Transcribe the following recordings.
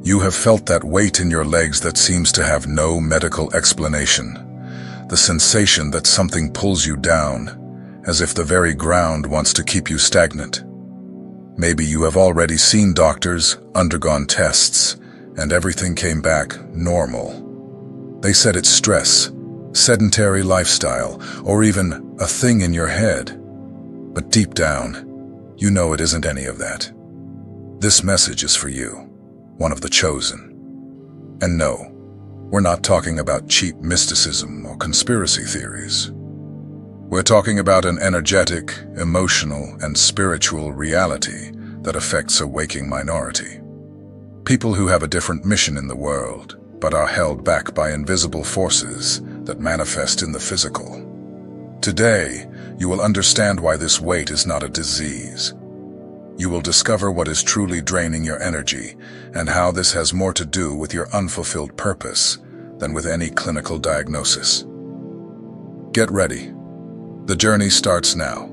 You have felt that weight in your legs that seems to have no medical explanation. The sensation that something pulls you down, as if the very ground wants to keep you stagnant. Maybe you have already seen doctors, undergone tests, and everything came back normal. They said it's stress, sedentary lifestyle, or even a thing in your head. But deep down, you know it isn't any of that. This message is for you, one of the chosen. And no, we're not talking about cheap mysticism or conspiracy theories. We're talking about an energetic, emotional, and spiritual reality that affects a waking minority. People who have a different mission in the world, but are held back by invisible forces that manifest in the physical. Today, you will understand why this weight is not a disease. You will discover what is truly draining your energy and how this has more to do with your unfulfilled purpose than with any clinical diagnosis. Get ready. The journey starts now.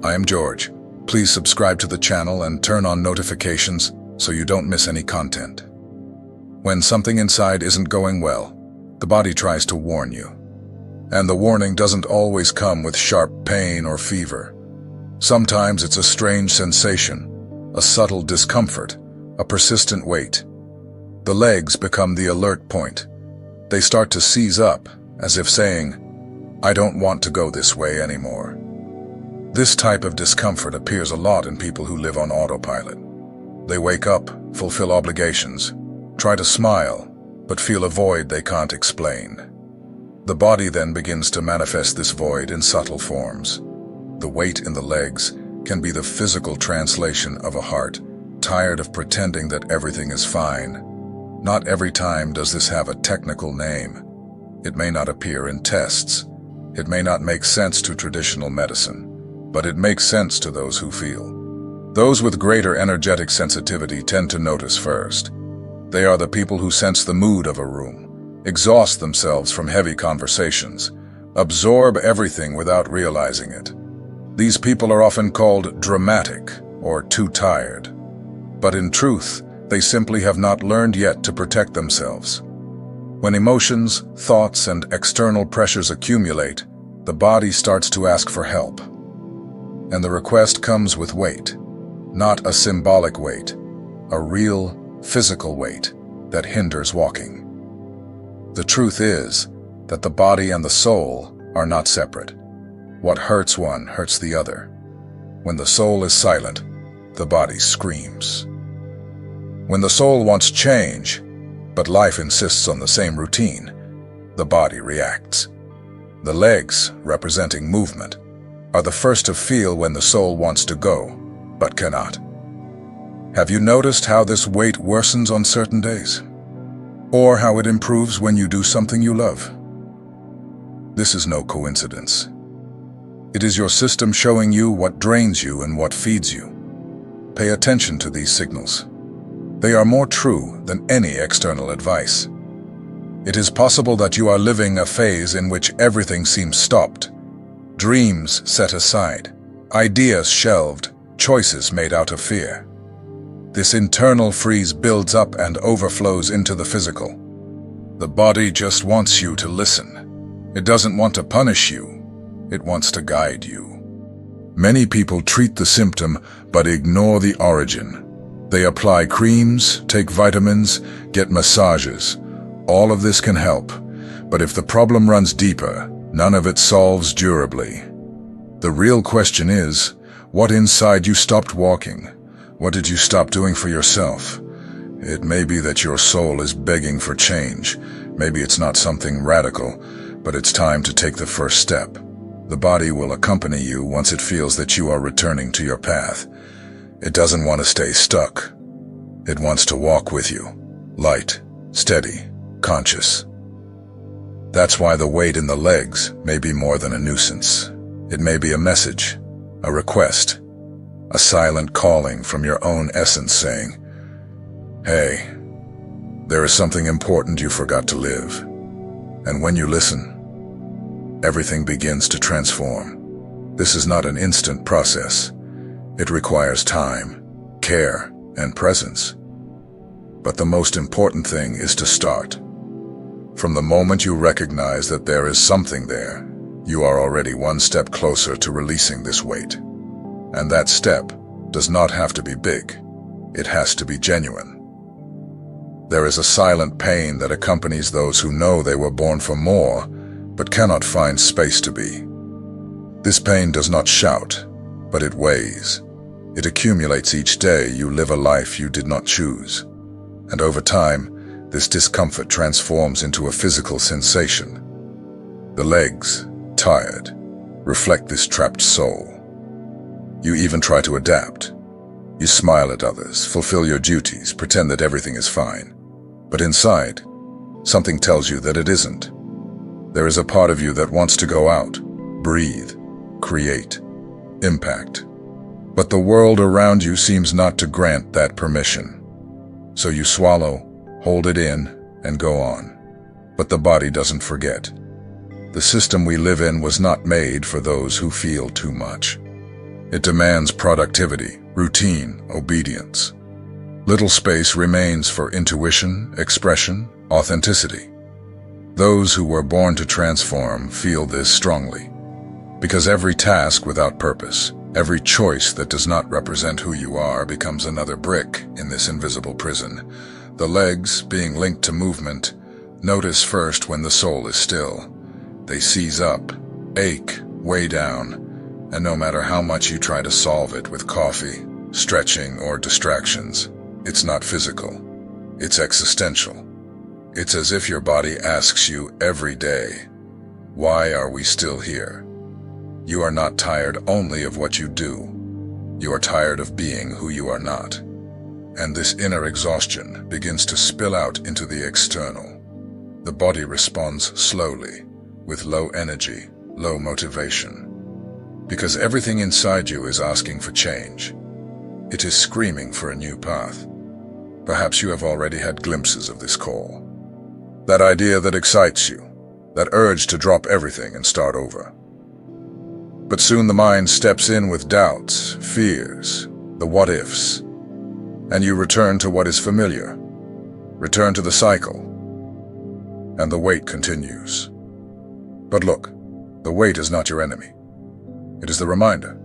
I am George. Please subscribe to the channel and turn on notifications so you don't miss any content. When something inside isn't going well, the body tries to warn you. And the warning doesn't always come with sharp pain or fever. Sometimes it's a strange sensation, a subtle discomfort, a persistent weight. The legs become the alert point. They start to seize up, as if saying, "I don't want to go this way anymore." This type of discomfort appears a lot in people who live on autopilot. They wake up, fulfill obligations, try to smile, but feel a void they can't explain. The body then begins to manifest this void in subtle forms. The weight in the legs can be the physical translation of a heart tired of pretending that everything is fine. Not every time does this have a technical name. It may not appear in tests. It may not make sense to traditional medicine, but it makes sense to those who feel. Those with greater energetic sensitivity tend to notice first. They are the people who sense the mood of a room, exhaust themselves from heavy conversations, absorb everything without realizing it. These people are often called dramatic or too tired. But in truth, they simply have not learned yet to protect themselves. When emotions, thoughts, and external pressures accumulate, the body starts to ask for help. And the request comes with weight, not a symbolic weight, a real, physical weight that hinders walking. The truth is that the body and the soul are not separate. What hurts one hurts the other. When the soul is silent, the body screams. When the soul wants change, but life insists on the same routine, the body reacts. The legs, representing movement, are the first to feel when the soul wants to go, but cannot. Have you noticed how this weight worsens on certain days? Or how it improves when you do something you love? This is no coincidence. It is your system showing you what drains you and what feeds you. Pay attention to these signals. They are more true than any external advice. It is possible that you are living a phase in which everything seems stopped. Dreams set aside, ideas shelved, choices made out of fear. This internal freeze builds up and overflows into the physical. The body just wants you to listen. It doesn't want to punish you. It wants to guide you. Many people treat the symptom but ignore the origin. They apply creams, take vitamins, get massages. All of this can help, but if the problem runs deeper, none of it solves durably. The real question is, what inside you stopped walking? What did you stop doing for yourself? It may be that your soul is begging for change. Maybe it's not something radical, but it's time to take the first step. The body will accompany you once it feels that you are returning to your path. It doesn't want to stay stuck. It wants to walk with you, light, steady, conscious. That's why the weight in the legs may be more than a nuisance. It may be a message, a request, a silent calling from your own essence saying, "Hey, there is something important you forgot to live." And when you listen, everything begins to transform. This is not an instant process. It requires time, care, and presence. But the most important thing is to start. From the moment you recognize that there is something there, you are already one step closer to releasing this weight. And that step does not have to be big. It has to be genuine. There is a silent pain that accompanies those who know they were born for more, but cannot find space to be. This pain does not shout, but it weighs. It accumulates each day you live a life you did not choose. And over time, this discomfort transforms into a physical sensation. The legs, tired, reflect this trapped soul. You even try to adapt. You smile at others, fulfill your duties, pretend that everything is fine. But inside, something tells you that it isn't. There is a part of you that wants to go out, breathe, create, impact. But the world around you seems not to grant that permission. So you swallow, hold it in, and go on. But the body doesn't forget. The system we live in was not made for those who feel too much. It demands productivity, routine, obedience. Little space remains for intuition, expression, authenticity. Those who were born to transform feel this strongly. Because every task without purpose, every choice that does not represent who you are becomes another brick in this invisible prison. The legs, being linked to movement, notice first when the soul is still. They seize up, ache, weigh down, and no matter how much you try to solve it with coffee, stretching, or distractions, it's not physical. It's existential. It's as if your body asks you every day, why are we still here? You are not tired only of what you do. You are tired of being who you are not. And this inner exhaustion begins to spill out into the external. The body responds slowly, with low energy, low motivation. Because everything inside you is asking for change. It is screaming for a new path. Perhaps you have already had glimpses of this call. That idea that excites you, that urge to drop everything and start over. But soon the mind steps in with doubts, fears, the what-ifs, and you return to what is familiar, return to the cycle, and the wait continues. But look, the wait is not your enemy. It is the reminder.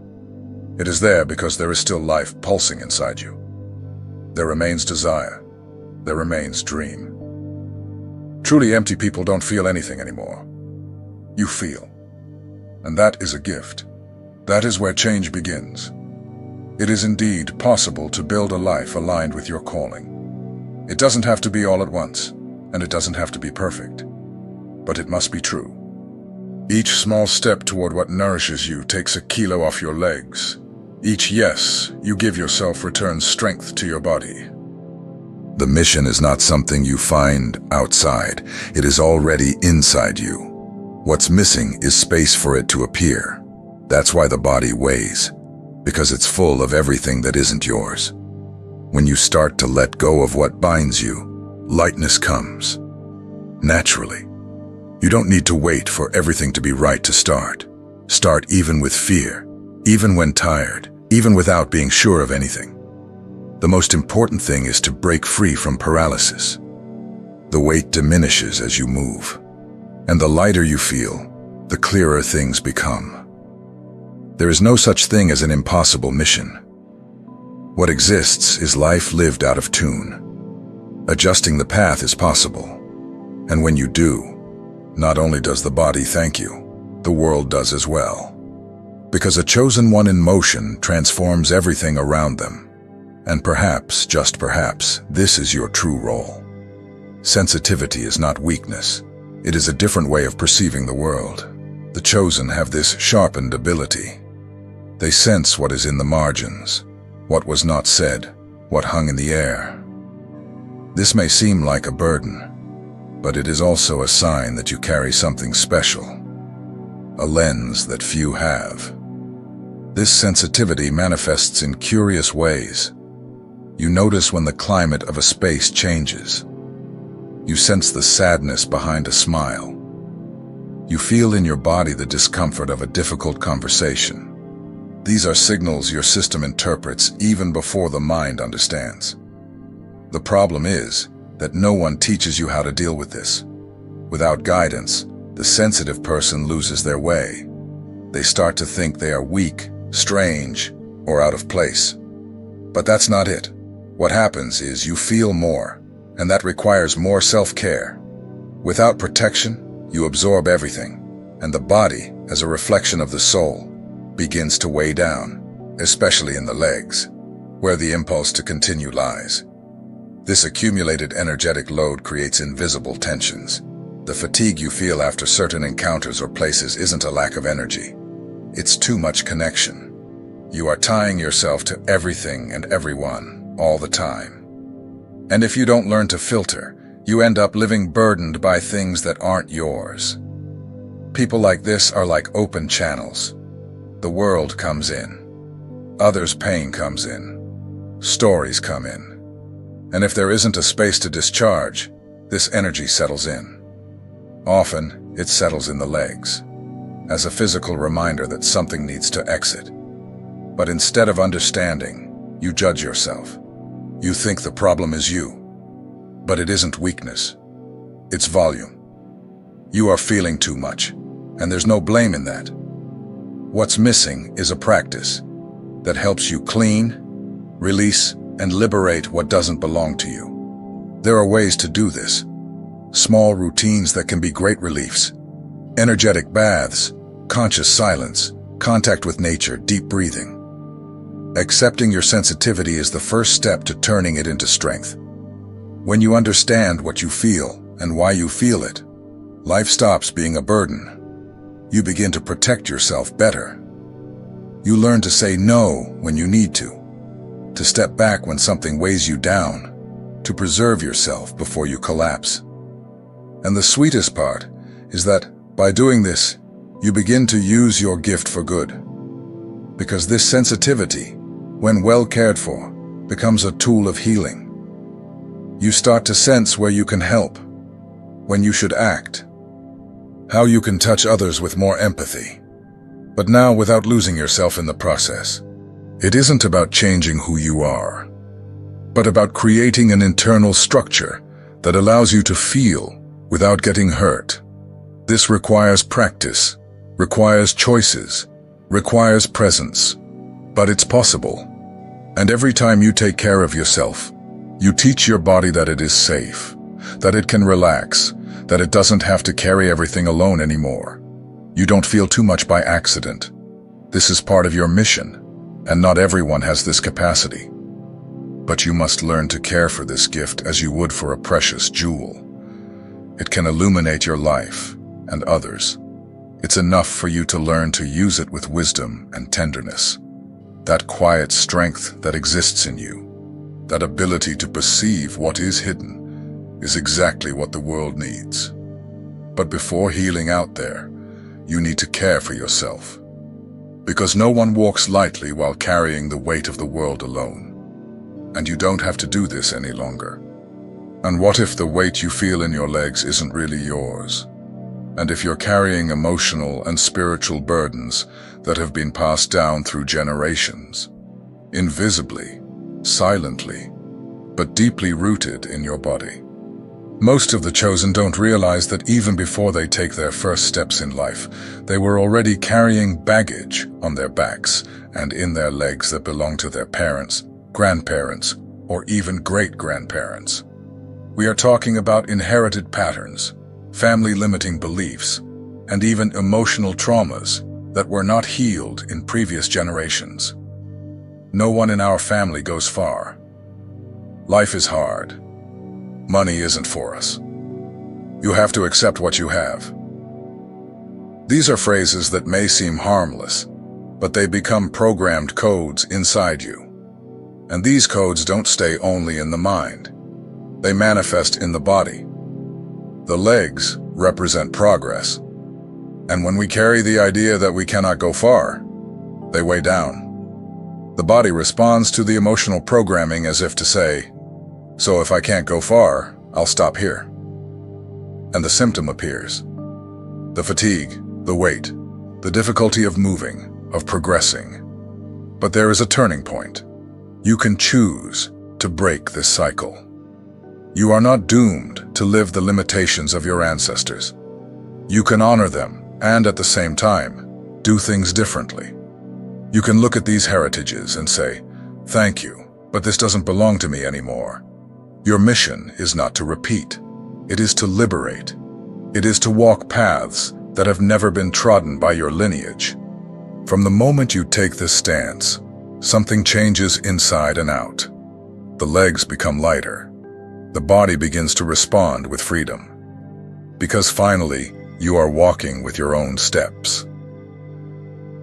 It is there because there is still life pulsing inside you. There remains desire. There remains dream. Truly empty people don't feel anything anymore. You feel. And that is a gift. That is where change begins. It is indeed possible to build a life aligned with your calling. It doesn't have to be all at once, and it doesn't have to be perfect. But it must be true. Each small step toward what nourishes you takes a kilo off your legs. Each yes you give yourself returns strength to your body. The mission is not something you find outside. It is already inside you. What's missing is space for it to appear. That's why the body weighs, because it's full of everything that isn't yours. When you start to let go of what binds you, lightness comes. Naturally. You don't need to wait for everything to be right to start. Start even with fear, even when tired, even without being sure of anything. The most important thing is to break free from paralysis. The weight diminishes as you move, and the lighter you feel, the clearer things become. There is no such thing as an impossible mission. What exists is life lived out of tune. Adjusting the path is possible, and when you do, not only does the body thank you, the world does as well. Because a chosen one in motion transforms everything around them. And perhaps, just perhaps, this is your true role. Sensitivity is not weakness. It is a different way of perceiving the world. The chosen have this sharpened ability. They sense what is in the margins, what was not said, what hung in the air. This may seem like a burden, but it is also a sign that you carry something special, a lens that few have. This sensitivity manifests in curious ways. You notice when the climate of a space changes. You sense the sadness behind a smile. You feel in your body the discomfort of a difficult conversation. These are signals your system interprets even before the mind understands. The problem is that no one teaches you how to deal with this. Without guidance, the sensitive person loses their way. They start to think they are weak, strange, or out of place. But that's not it. What happens is you feel more, and that requires more self-care. Without protection, you absorb everything, and the body, as a reflection of the soul, begins to weigh down, especially in the legs, where the impulse to continue lies. This accumulated energetic load creates invisible tensions. The fatigue you feel after certain encounters or places isn't a lack of energy. It's too much connection. You are tying yourself to everything and everyone, all the time. And if you don't learn to filter, you end up living burdened by things that aren't yours. People like this are like open channels. The world comes in. Others' pain comes in. Stories come in. And if there isn't a space to discharge, this energy settles in. Often, it settles in the legs, as a physical reminder that something needs to exit. But instead of understanding, you judge yourself. You think the problem is you. But it isn't weakness. It's volume. You are feeling too much, and there's no blame in that. What's missing is a practice that helps you clean, release, and liberate what doesn't belong to you. There are ways to do this. Small routines that can be great reliefs. Energetic baths, conscious silence, contact with nature, deep breathing. Accepting your sensitivity is the first step to turning it into strength. When you understand what you feel and why you feel it, life stops being a burden. You begin to protect yourself better. You learn to say no when you need to step back when something weighs you down, to preserve yourself before you collapse. And the sweetest part is that by doing this, you begin to use your gift for good. Because this sensitivity, when well cared for, becomes a tool of healing. You start to sense where you can help, when you should act, how you can touch others with more empathy, but now without losing yourself in the process. It isn't about changing who you are, but about creating an internal structure that allows you to feel without getting hurt. This requires practice, requires choices, requires presence, but it's possible. And every time you take care of yourself, you teach your body that it is safe, that it can relax, that it doesn't have to carry everything alone anymore. You don't feel too much by accident. This is part of your mission, and not everyone has this capacity. But you must learn to care for this gift as you would for a precious jewel. It can illuminate your life and others. It's enough for you to learn to use it with wisdom and tenderness. That quiet strength that exists in you, that ability to perceive what is hidden, is exactly what the world needs. But before healing out there, you need to care for yourself. Because no one walks lightly while carrying the weight of the world alone. And you don't have to do this any longer. And what if the weight you feel in your legs isn't really yours? And if you're carrying emotional and spiritual burdens that have been passed down through generations, invisibly, silently, but deeply rooted in your body? Most of the chosen don't realize that even before they take their first steps in life, they were already carrying baggage on their backs and in their legs that belonged to their parents, grandparents, or even great-grandparents. We are talking about inherited patterns, family-limiting beliefs, and even emotional traumas that were not healed in previous generations. No one in our family goes far. Life is hard. Money isn't for us. You have to accept what you have. These are phrases that may seem harmless, but they become programmed codes inside you. And these codes don't stay only in the mind. They manifest in the body. The legs represent progress. And when we carry the idea that we cannot go far, they weigh down. The body responds to the emotional programming as if to say, so if I can't go far, I'll stop here. And the symptom appears. The fatigue, the weight, the difficulty of moving, of progressing. But there is a turning point. You can choose to break this cycle. You are not doomed to live the limitations of your ancestors. You can honor them and, at the same time, do things differently. You can look at these heritages and say, "Thank you, but this doesn't belong to me anymore." Your mission is not to repeat. It is to liberate. It is to walk paths that have never been trodden by your lineage. From the moment you take this stance, something changes inside and out. The legs become lighter. The body begins to respond with freedom. Because finally, you are walking with your own steps.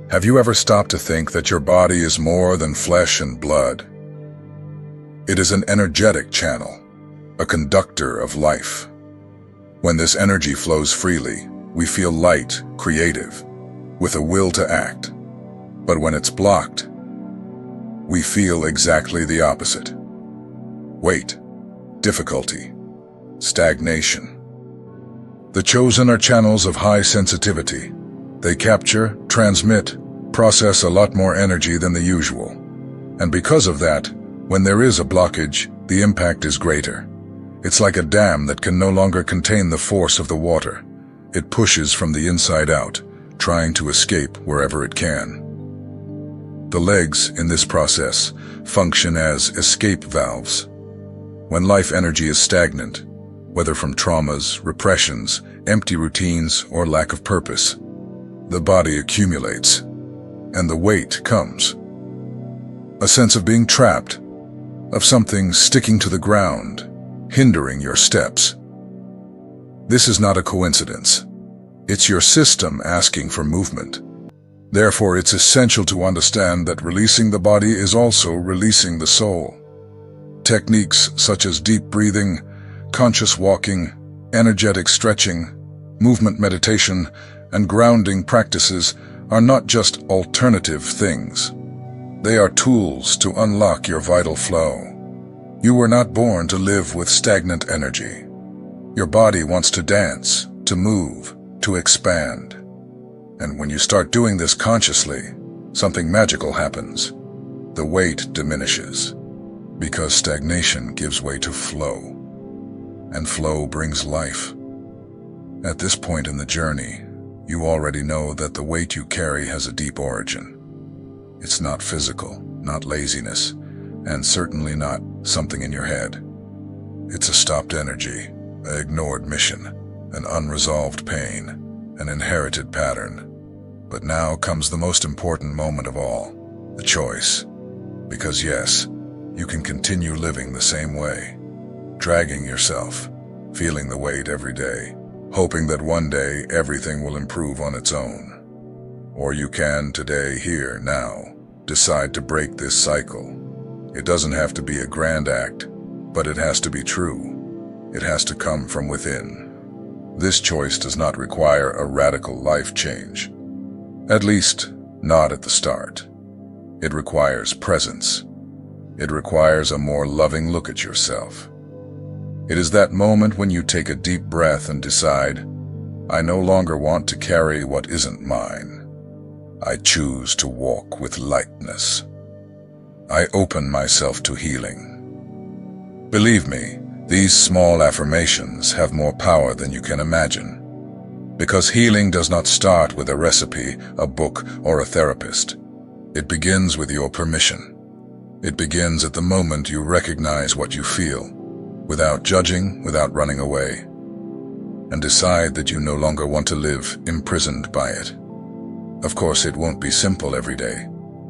Have you ever stopped to think that your body is more than flesh and blood? It is an energetic channel, a conductor of life. When this energy flows freely, we feel light, creative, with a will to act. But when it's blocked, we feel exactly the opposite. Weight, difficulty, stagnation. The chosen are channels of high sensitivity. They capture, transmit, process a lot more energy than the usual. And because of that, when there is a blockage, the impact is greater. It's like a dam that can no longer contain the force of the water. It pushes from the inside out, trying to escape wherever it can. The legs, in this process, function as escape valves. When life energy is stagnant, whether from traumas, repressions, empty routines, or lack of purpose, the body accumulates, and the weight comes. A sense of being trapped, of something sticking to the ground, hindering your steps. This is not a coincidence. It's your system asking for movement. Therefore, it's essential to understand that releasing the body is also releasing the soul. Techniques such as deep breathing, conscious walking, energetic stretching, movement meditation, and grounding practices are not just alternative things. They are tools to unlock your vital flow. You were not born to live with stagnant energy. Your body wants to dance, to move, to expand. And when you start doing this consciously, something magical happens. The weight diminishes, because stagnation gives way to flow, and flow brings life. At this point in the journey, you already know that the weight you carry has a deep origin. It's not physical, not laziness, and certainly not something in your head. It's a stopped energy, an ignored mission, an unresolved pain, an inherited pattern. But now comes the most important moment of all, the choice. Because yes, you can continue living the same way, dragging yourself, feeling the weight every day, hoping that one day everything will improve on its own. Or you can today, here, now, decide to break this cycle. It doesn't have to be a grand act, but it has to be true. It has to come from within. This choice does not require a radical life change. At least, not at the start. It requires presence. It requires a more loving look at yourself. It is that moment when you take a deep breath and decide, I no longer want to carry what isn't mine. I choose to walk with lightness. I open myself to healing. Believe me, these small affirmations have more power than you can imagine. Because healing does not start with a recipe, a book, or a therapist. It begins with your permission. It begins at the moment you recognize what you feel, without judging, without running away, and decide that you no longer want to live imprisoned by it. Of course, it won't be simple every day.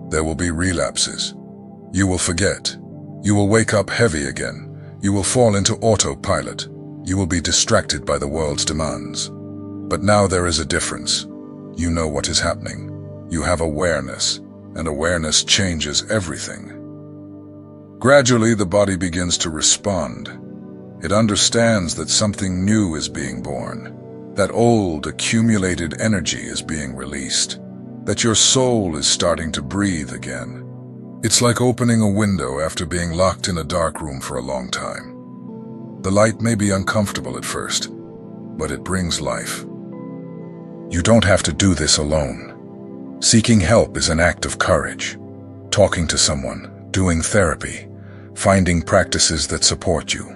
There will be relapses. You will forget. You will wake up heavy again. You will fall into autopilot. You will be distracted by the world's demands. But now there is a difference. You know what is happening. You have awareness, and awareness changes everything. Gradually, the body begins to respond. It understands that something new is being born, that old, accumulated energy is being released, that your soul is starting to breathe again. It's like opening a window after being locked in a dark room for a long time. The light may be uncomfortable at first, but it brings life. You don't have to do this alone. Seeking help is an act of courage. Talking to someone, doing therapy, finding practices that support you.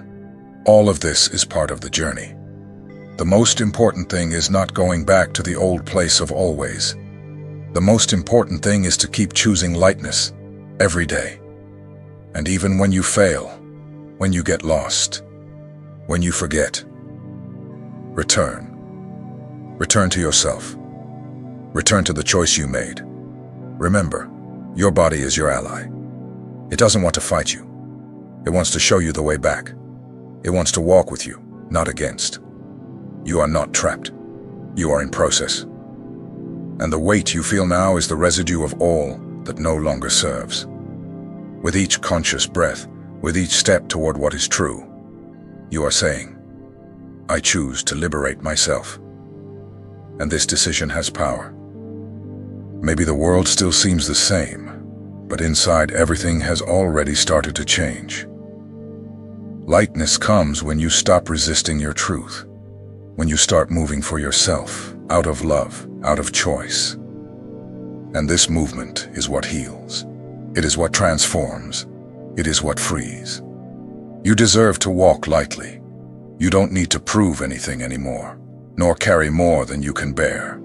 All of this is part of the journey. The most important thing is not going back to the old place of always. The most important thing is to keep choosing lightness every day. And even when you fail, when you get lost, when you forget, return. Return to yourself. Return to the choice you made. Remember, your body is your ally. It doesn't want to fight you. It wants to show you the way back. It wants to walk with you, not against. You are not trapped. You are in process. And the weight you feel now is the residue of all that no longer serves. With each conscious breath, with each step toward what is true, you are saying, I choose to liberate myself. And this decision has power. Maybe the world still seems the same, but inside everything has already started to change. Lightness comes when you stop resisting your truth, when you start moving for yourself, out of love, out of choice. And this movement is what heals. It is what transforms. It is what frees. You deserve to walk lightly. You don't need to prove anything anymore, nor carry more than you can bear.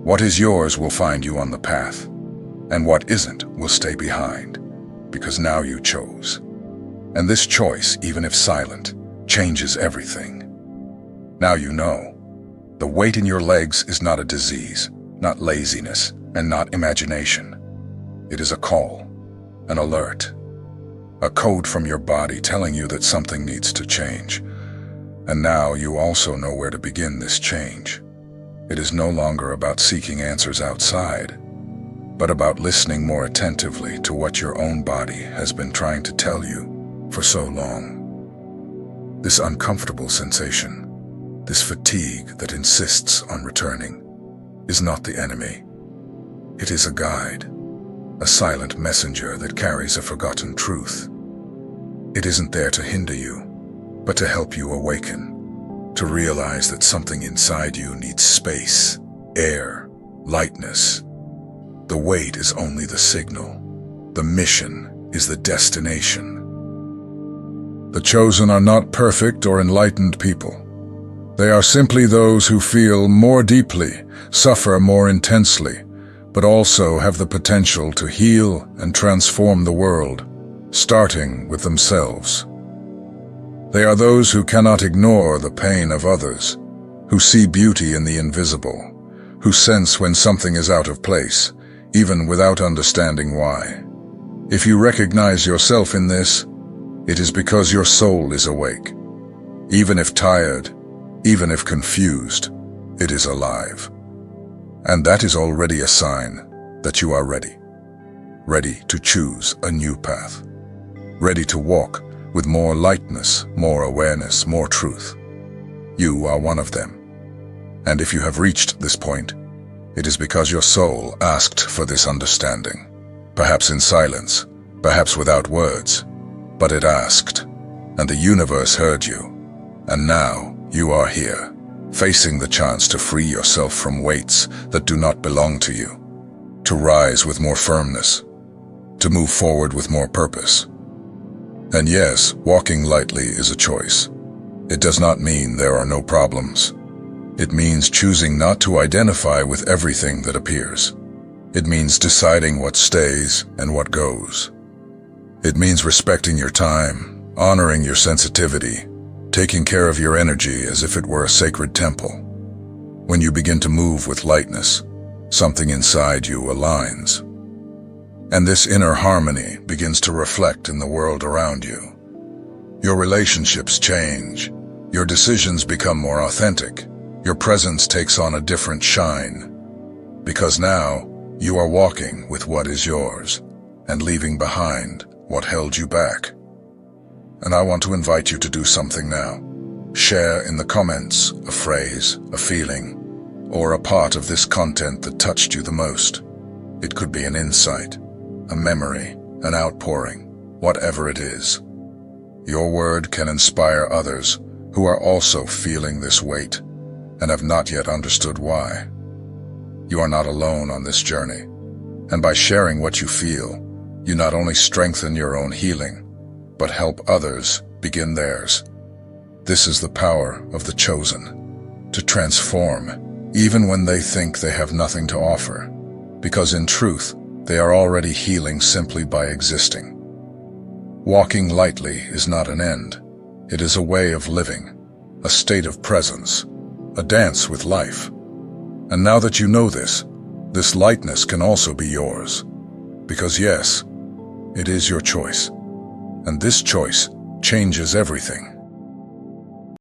What is yours will find you on the path, and what isn't will stay behind, because now you chose. And this choice, even if silent, changes everything. Now you know. The weight in your legs is not a disease, not laziness, and not imagination. It is a call, an alert, a code from your body telling you that something needs to change. And now you also know where to begin this change. It is no longer about seeking answers outside, but about listening more attentively to what your own body has been trying to tell you for so long. This uncomfortable sensation, this fatigue that insists on returning, is not the enemy. It is a guide, a silent messenger that carries a forgotten truth. It isn't there to hinder you, but to help you awaken, to realize that something inside you needs space, air, lightness. The weight is only the signal. The mission is the destination. The chosen are not perfect or enlightened people. They are simply those who feel more deeply, suffer more intensely, but also have the potential to heal and transform the world, starting with themselves. They are those who cannot ignore the pain of others, who see beauty in the invisible, who sense when something is out of place, even without understanding why. If you recognize yourself in this, it is because your soul is awake. Even if tired, even if confused, it is alive. And that is already a sign that you are ready. Ready to choose a new path. Ready to walk with more lightness, more awareness, more truth. You are one of them. And if you have reached this point, it is because your soul asked for this understanding. Perhaps in silence, perhaps without words, but it asked, and the universe heard you. And now you are here, facing the chance to free yourself from weights that do not belong to you, to rise with more firmness, to move forward with more purpose. And yes, walking lightly is a choice. It does not mean there are no problems. It means choosing not to identify with everything that appears. It means deciding what stays and what goes. It means respecting your time, honoring your sensitivity, taking care of your energy as if it were a sacred temple. When you begin to move with lightness, something inside you aligns. And this inner harmony begins to reflect in the world around you. Your relationships change. Your decisions become more authentic. Your presence takes on a different shine. Because now, you are walking with what is yours and leaving behind what held you back. And I want to invite you to do something now. Share in the comments a phrase, a feeling, or a part of this content that touched you the most. It could be an insight, a memory, an outpouring, whatever it is. Your word can inspire others who are also feeling this weight and have not yet understood why. You are not alone on this journey, and by sharing what you feel, you not only strengthen your own healing, but help others begin theirs. This is the power of the chosen, to transform, even when they think they have nothing to offer, because in truth, they are already healing simply by existing. Walking lightly is not an end. It is a way of living, a state of presence, a dance with life. And now that you know this lightness can also be yours. Because yes, it is your choice. And this choice changes everything.